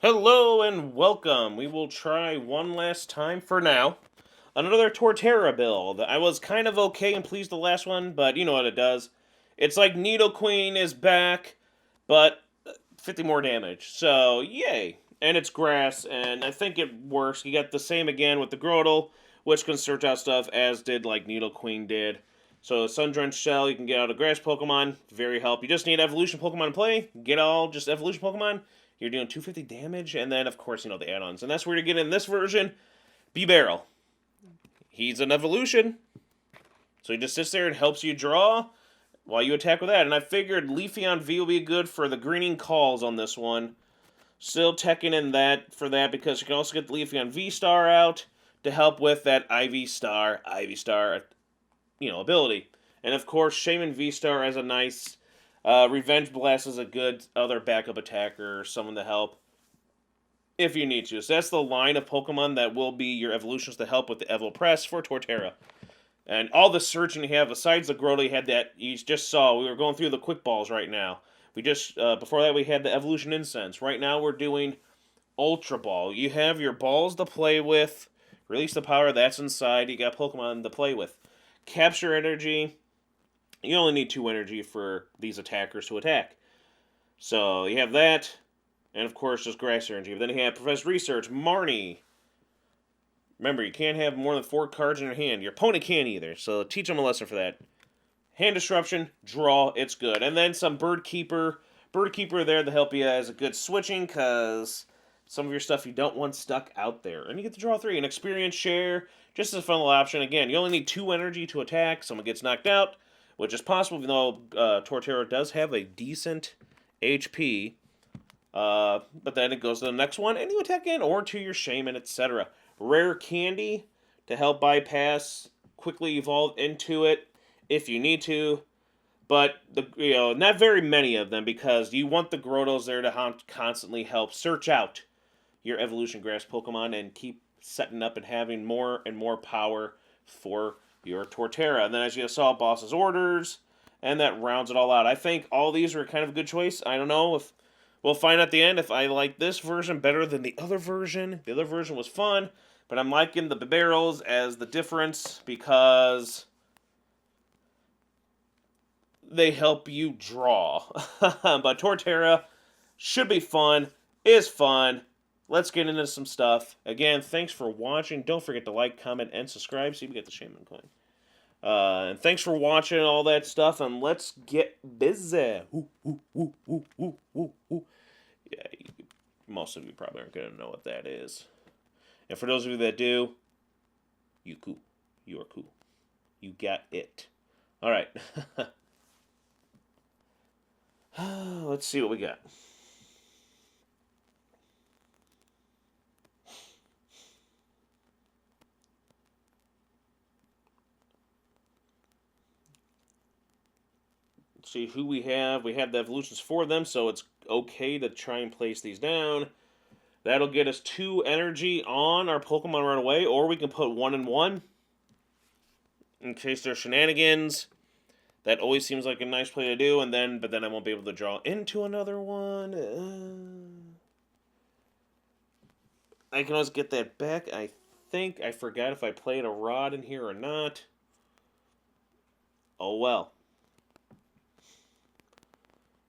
Hello and welcome. We will try one last time for now. Another Torterra build. I was kind of okay and pleased the last one, but you know what it does. It's like Nidoqueen is back, but 50 more damage. So, yay. And it's grass, and I think it works. You got the same again with the Grotle, which can search out stuff, as did like Nidoqueen did. So, Sun-Drenched Shell, you can get out a grass Pokemon. Very help. You just need evolution Pokemon to play. Get all just evolution Pokemon. You're doing 250 damage, and then, of course, the add-ons. And that's where you get in this version. Bibarel. He's an evolution. So he just sits there and helps you draw while you attack with that. And I figured Leafeon V will be good for the greening calls on this one. Still teching in that for that because you can also get the Leafeon VSTAR out to help with that Ivy Star, ability. And of course, Shaymin VSTAR as a nice Revenge Blast is a good other backup attacker or someone to help if you need to. So that's the line of Pokemon that will be your evolutions to help with the Evil Press for Torterra. And all the searching you have, besides the Grotle, you had that you just saw. We were going through the quick balls right now. We just before that we had the Evolution Incense. Right now we're doing Ultra Ball. You have your balls to play with. Release the power that's inside. You got Pokemon to play with. Capture energy. You only need 2 energy for these attackers to attack. So you have that, and of course just grass energy. But then you have Professor Research, Marnie. Remember, you can't have more than 4 cards in your hand. Your opponent can't either, so teach them a lesson for that. Hand Disruption, draw, it's good. And then some Bird Keeper. Bird Keeper there to help you as a good switching, because some of your stuff you don't want stuck out there. And you get to draw 3. An Experience Share, just as a fun little option. Again, you only need 2 energy to attack. Someone gets knocked out, which is possible, even though Torterra does have a decent HP. But then it goes to the next one, and you attack in, or to your Shaymin, etc. Rare Candy to help bypass, quickly evolve into it if you need to. But not very many of them, because you want the Grottos there to constantly help search out your Evolution Grass Pokemon and keep setting up and having more and more power for your Torterra. And then as you saw, Boss's Orders, and that rounds it all out. I think all these are kind of a good choice. I don't know if we'll find at the end if I like this version better than the other version. The other version was fun, but I'm liking the Bibarels as the difference because they help you draw. But Torterra should be fun, is fun. Let's get into some stuff. Again, thanks for watching. Don't forget to like, comment, and subscribe so you can get the Shaymin coin. And thanks for watching all that stuff, and let's get busy. Yeah, most of you probably aren't going to know what that is. And for those of you that do, you cool. You are cool. You got it. All right. Let's see what we got. See who we have. We have the evolutions for them, so it's okay to try and place these down. That'll get us 2 energy on our Pokemon right away, or we can put 1 and 1 in case there's shenanigans. That always seems like a nice play to do, but then I won't be able to draw into another one. I can always get that back. I think I forgot if I played a rod in here or not. Oh well.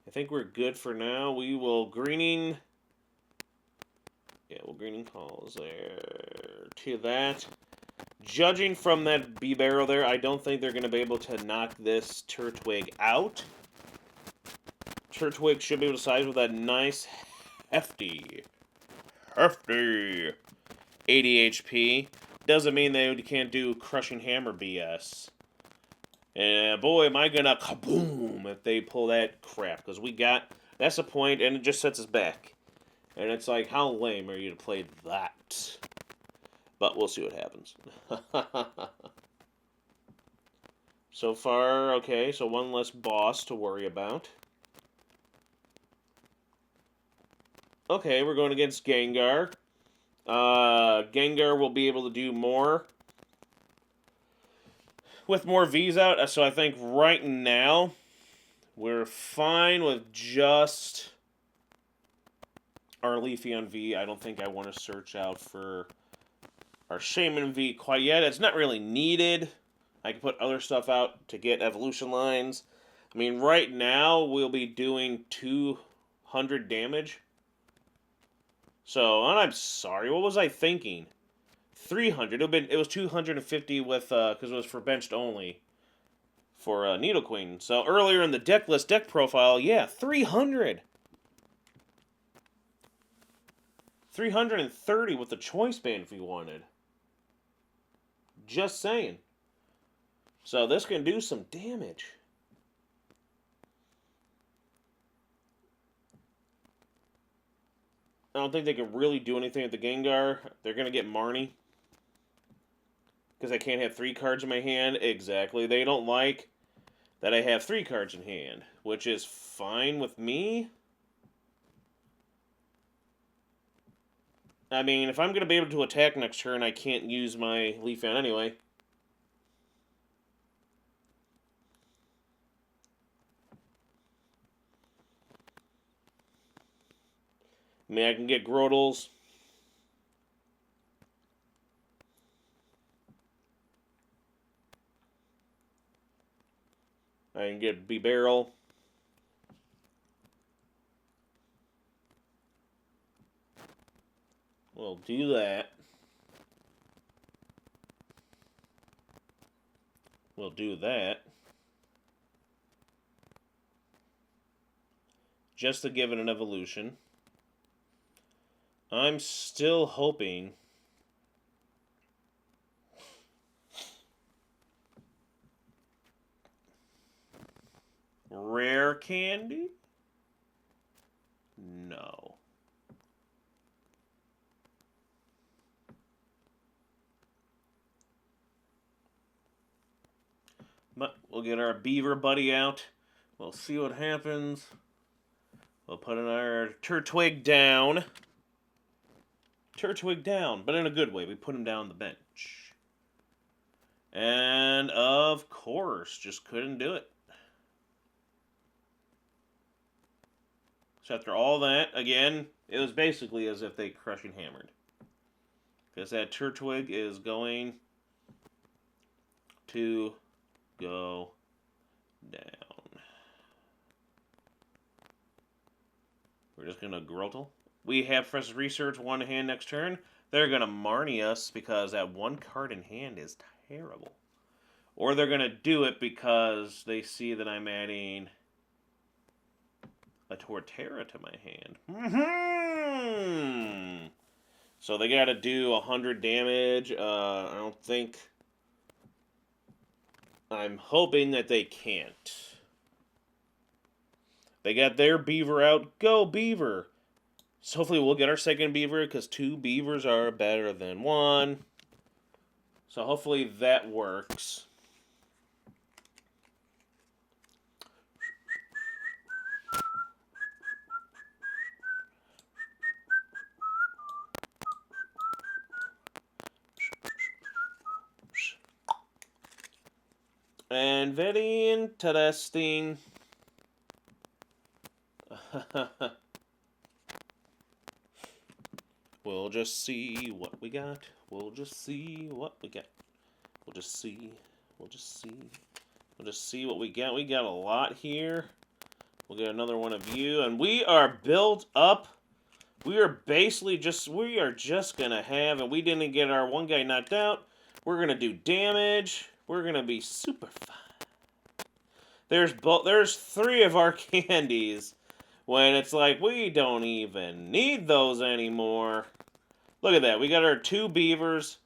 I think we're good for now. We will greening. Yeah, we'll greening calls there to that. Judging from that Bibarel there, I don't think they're going to be able to knock this Turtwig out. Turtwig should be able to size with that nice hefty 80 HP. Doesn't mean they can't do Crushing Hammer BS. And boy, am I gonna kaboom if they pull that crap. Because that's the point, and it just sets us back. And it's like, how lame are you to play that? But we'll see what happens. So far, okay, so one less boss to worry about. Okay, we're going against Gengar. Gengar will be able to do more with more V's out. So I think right now we're fine with just our Leafeon V. I don't think I want to search out for our Shaymin V quite yet. It's not really needed. I can put other stuff out to get evolution lines. I mean, right now we'll be doing 200 damage. So, and I'm sorry, what was I thinking? 300. It was 250 with because it was for benched only for Nidoqueen. So earlier in the deck list deck profile, yeah, 300. 330 with the choice band if we wanted. Just saying. So this can do some damage. I don't think they can really do anything with the Gengar. They're going to get Marnie. Because I can't have 3 cards in my hand. Exactly. They don't like that I have 3 cards in hand. Which is fine with me. I mean, if I'm going to be able to attack next turn, I can't use my Leafeon anyway. I mean, I can get Grottles. I can get Bibarel. We'll do that. We'll do that. Just to give it an evolution. I'm still hoping rare candy? No. But we'll get our beaver buddy out. We'll see what happens. We'll put our Turtwig down. Turtwig down, but in a good way. We put him down the bench. And, of course, just couldn't do it. So after all that, again, it was basically as if they crushing hammered. Because that Turtwig is going to go down. We're just going to Grottle. We have Fresh Research one hand next turn. They're going to Marnie us because that 1 card in hand is terrible. Or they're going to do it because they see that I'm adding a Torterra to my hand. So they got to do 100 damage. I don't think... I'm hoping that they can't. They got their beaver out. Go, beaver! So hopefully we'll get our second beaver, because 2 beavers are better than 1. So hopefully that works. And very interesting. We'll just see what we got. We'll just see what we got. We'll just see. We'll just see. We'll just see what we got. We got a lot here. We'll get another one of you. And we are built up. We are basically just, we are just going to have, and we didn't get our one guy knocked out. We're going to do damage. We're going to be super fine. There's 3 of our candies. When it's like, we don't even need those anymore. Look at that. We got our 2 beavers.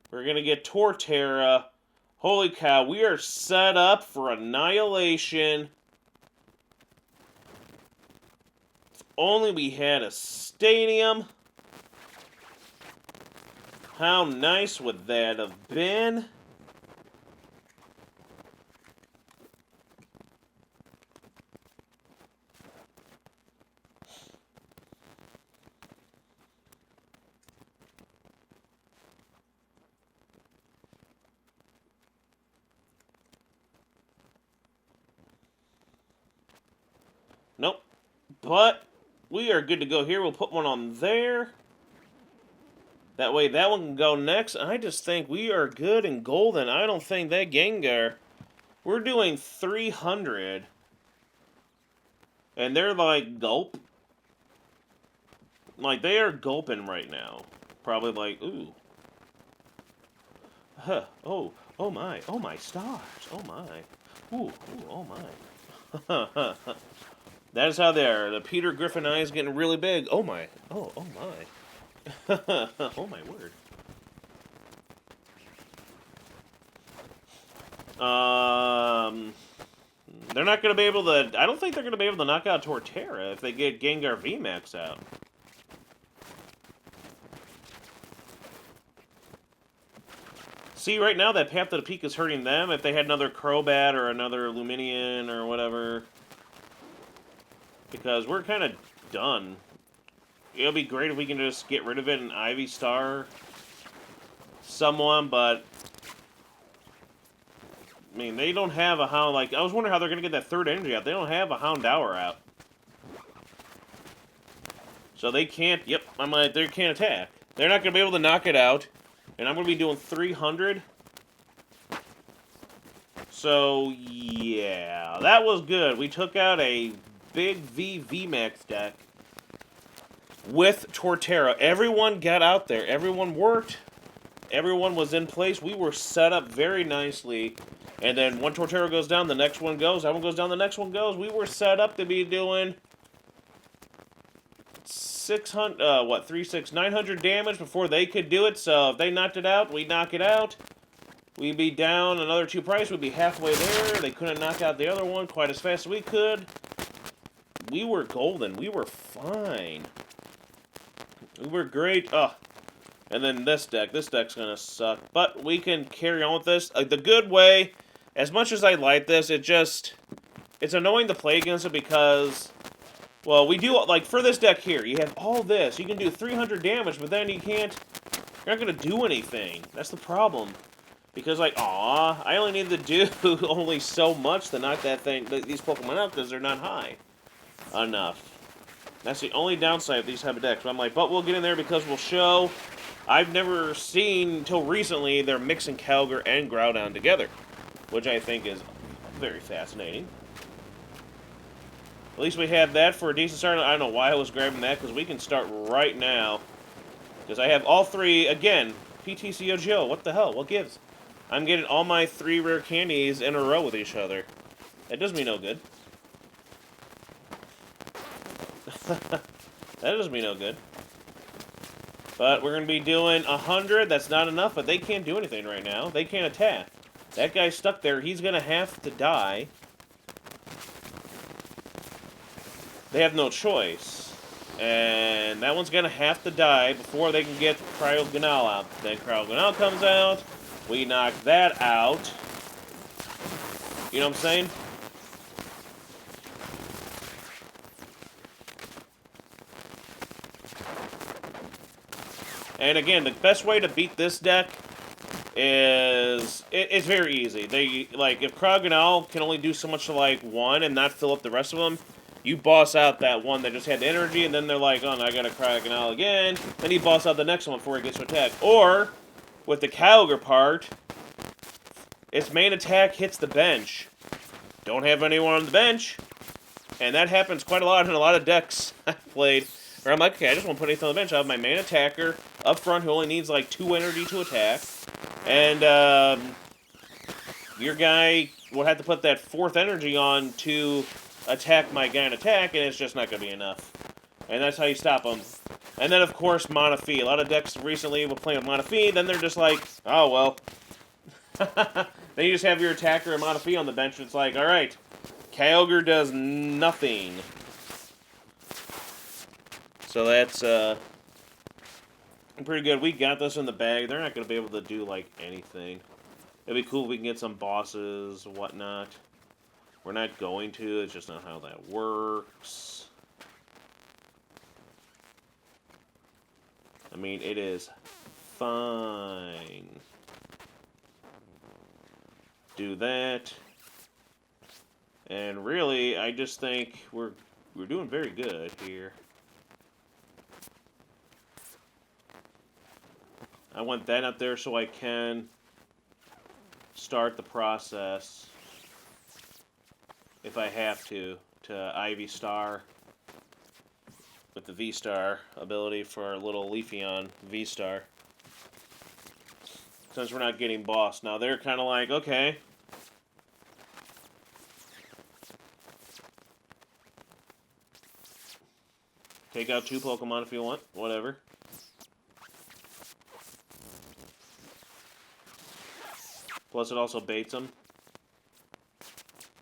We're going to get Torterra. Holy cow, we are set up for annihilation. If only we had a stadium. How nice would that have been? Nope. But we are good to go here. We'll put one on there. That way that one can go next. I just think we are good and golden. I don't think that Gengar... We're doing 300. And they're like, gulp. Like, they are gulping right now. Probably like, ooh. Huh. Oh my stars. Oh my. Ooh, oh my. That is how they are. The Peter Griffin eye is getting really big. Oh my. Oh my. Oh my word. They're not going to be able to... I don't think they're going to be able to knock out Torterra if they get Gengar VMAX out. See, right now that Path to the Peak is hurting them. If they had another Crobat or another Luminion or whatever. Because we're kind of done. It'll be great if we can just get rid of it and Ivy Star someone, but... I mean, they don't have a Hound, like, I was wondering how they're going to get that third energy out. They don't have a Houndour out. So they can't, yep, they can't attack. They're not going to be able to knock it out. And I'm going to be doing 300. So, yeah, that was good. We took out a big VMAX deck with Torterra. Everyone got out there. Everyone worked. Everyone was in place. We were set up very nicely. And then one Torterra goes down, the next one goes. That one goes down, the next one goes. We were set up to be doing 900 damage before they could do it. So if they knocked it out, we knock it out. We'd be down another 2 price. We'd be halfway there. They couldn't knock out the other one quite as fast as we could. We were golden. We were fine. We were great. And then this deck's gonna suck. But we can carry on with this. The good way, as much as I like this, it's annoying to play against it because, well, we do, like, for this deck here, you have all this. You can do 300 damage, but then you're not gonna do anything. That's the problem. Because, like, I only need to do only so much to knock these Pokemon out because they're not high enough. That's the only downside of these type of decks. But I'm like, but we'll get in there because we'll show. I've never seen, until recently, they're mixing Kyogre and Groudon together, which I think is very fascinating. At least we had that for a decent start. I don't know why I was grabbing that, because we can start right now. Because I have all three, again, PTCGO, what the hell, what gives? I'm getting all my 3 rare candies in a row with each other. That does me no good. That does me no good. But we're going to be doing 100. That's not enough, but they can't do anything right now. They can't attack. That guy's stuck there. He's going to have to die. They have no choice. And that one's going to have to die before they can get Cryogonal out. Then Cryogonal comes out. We knock that out. You know what I'm saying? And again, the best way to beat this deck is it's very easy. If Cryogonal can only do so much to like one and not fill up the rest of them, you boss out that one that just had the energy, and then they're like, oh, no, I got a Cryogonal again. Then you boss out the next one before it gets to attack. Or with the Kyogre part, its main attack hits the bench. Don't have anyone on the bench, and that happens quite a lot in a lot of decks I've played. Where I'm like, okay, I just want to put anything on the bench. I have my main attacker up front who only needs like 2 energy to attack. And your guy will have to put that 4th energy on to attack my guy in attack, and it's just not going to be enough. And that's how you stop them. And then, of course, Mana Fee. A lot of decks recently will play with Mana Fee, then they're just like, oh, well. Then you just have your attacker and Mana Fee on the bench, and it's like, alright, Kyogre does nothing. So that's pretty good. We got this in the bag. They're not going to be able to do, like, anything. It'd be cool if we can get some bosses, whatnot. We're not going to. It's just not how that works. I mean, it is fine. Do that. And really, I just think we're we're doing very good here. I want that up there so I can start the process, if I have to Ivy Star with the V-Star ability for our little Leafeon V-Star. Since we're not getting bossed. Now they're kind of like, okay. Take out 2 Pokemon if you want, whatever. Plus it also baits them.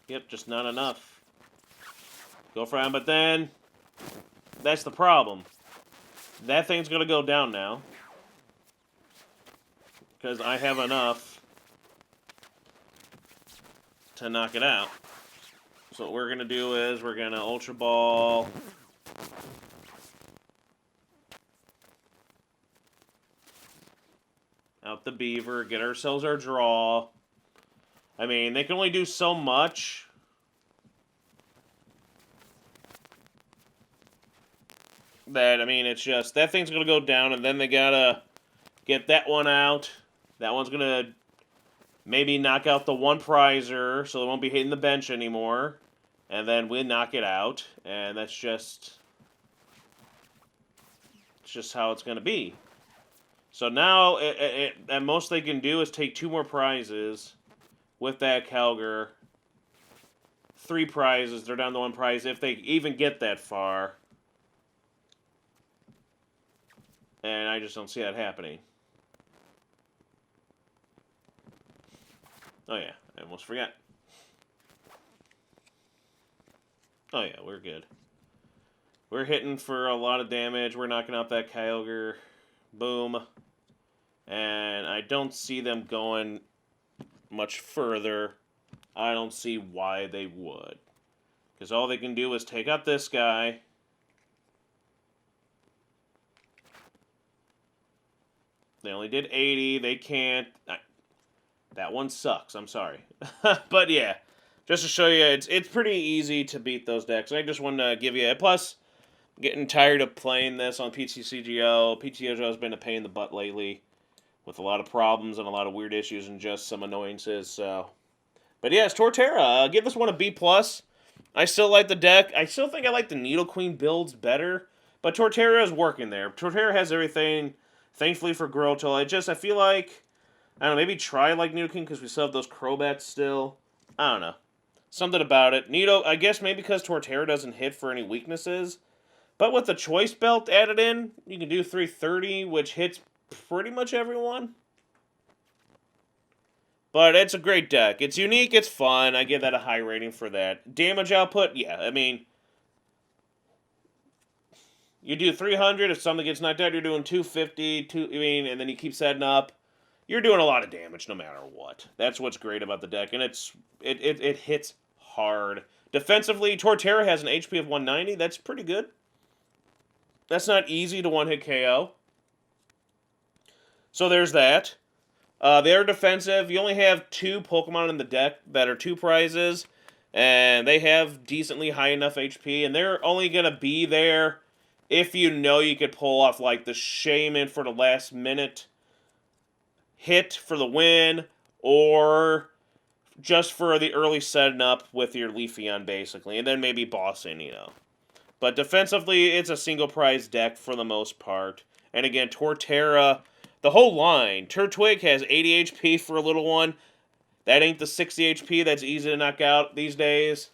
Yep, just not enough. Go for him, but then that's the problem. That thing's gonna go down now. Because I have enough to knock it out. So what we're gonna do is we're gonna Ultra Ball. Out the Beaver, get ourselves our draw. I mean, they can only do so much. That, I mean, it's just, that thing's going to go down, and then they got to get that one out. That one's going to maybe knock out the one prizer, so they won't be hitting the bench anymore. And then we knock it out, and that's just, it's just how it's going to be. So now, at most they can do is take 2 more prizes with that Kyogre. 3 prizes, they're down to 1 prize, if they even get that far. And I just don't see that happening. Oh yeah, I almost forgot. Oh yeah, we're good. We're hitting for a lot of damage. We're knocking out that Kyogre. Boom. And I don't see them going much further. I don't see why they would. Because all they can do is take out this guy. They only did 80. They can't. That one sucks. I'm sorry. But yeah, just to show you, it's pretty easy to beat those decks. I just wanted to give you a plus. Getting tired of playing this on PTCGO. PTCGO has been a pain in the butt lately, with a lot of problems and a lot of weird issues and just some annoyances. So, but yeah, it's Torterra. Give this one a B+. I still like the deck. I still think I like the Nidoqueen builds better, but Torterra is working there. Torterra has everything. Thankfully for Growlithe, I feel like, I don't know, maybe try like Nidoqueen because we still have those Crobats still. I don't know. Something about it. I guess maybe because Torterra doesn't hit for any weaknesses. But with the Choice Belt added in, you can do 330, which hits pretty much everyone. But it's a great deck. It's unique, it's fun. I give that a high rating for that. Damage output, yeah, I mean, you do 300, if something gets knocked out, you're doing 250, and then you keep setting up. You're doing a lot of damage no matter what. That's what's great about the deck, and it hits hard. Defensively, Torterra has an HP of 190. That's pretty good. That's not easy to one-hit KO. So there's that. They're defensive. You only have 2 Pokemon in the deck that are 2 prizes, and they have decently high enough HP, and they're only going to be there if you know you could pull off like the Shaymin for the last minute hit for the win, or just for the early setting up with your Leafeon, basically, and then maybe bossing, you know. But defensively, it's a single prize deck for the most part. And again, Torterra, the whole line. Turtwig has 80 HP for a little one. That ain't the 60 HP that's easy to knock out these days.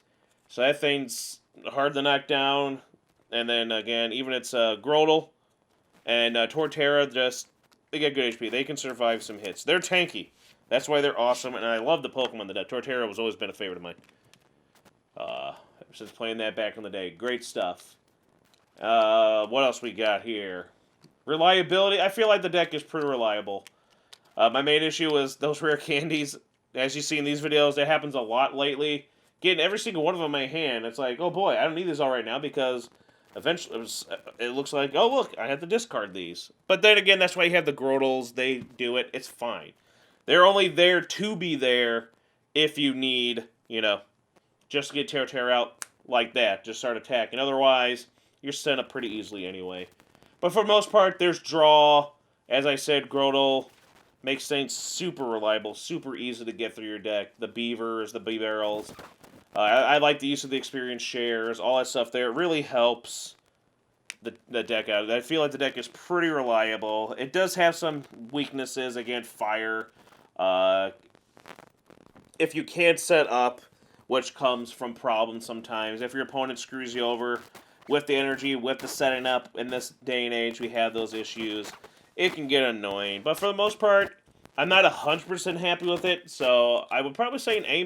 So that thing's hard to knock down. And then again, even it's Grotle and Torterra, they get good HP. They can survive some hits. They're tanky. That's why they're awesome. And I love the Pokemon the deck. Torterra has always been a favorite of mine. Since playing that back in the day. Great stuff. What else we got here? Reliability. I feel like the deck is pretty reliable. My main issue was those rare candies. As you see in these videos, that happens a lot lately. Getting every single one of them in my hand, it's like, oh boy, I don't need these all right now because eventually it looks like, oh look, I have to discard these. But then again, that's why you have the Grotles. They do it. It's fine. They're only there to be there if you need, just to get Torterra out like that. Just start attacking. Otherwise, you're set up pretty easily anyway. But for the most part, there's draw. As I said, Grotle makes things super reliable, super easy to get through your deck. The Beavers, the Bibarels. I like the use of the experience shares, all that stuff there. It really helps the deck out. I feel like the deck is pretty reliable. It does have some weaknesses against fire. If you can't set up, which comes from problems sometimes, if your opponent screws you over with the energy, with the setting up, in this day and age, we have those issues. It can get annoying. But for the most part, I'm not 100% happy with it, so I would probably say an A-,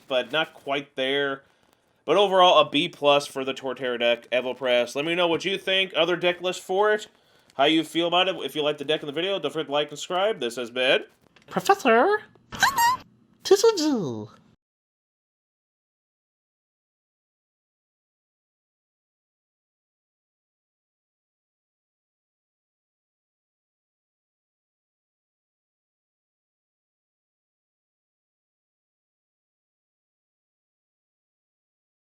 but not quite there. But overall, a B+ for the Torterra deck, Evopress. Let me know what you think, other deck lists for it, how you feel about it. If you like the deck in the video, don't forget to like and subscribe. This has been Professor TCG.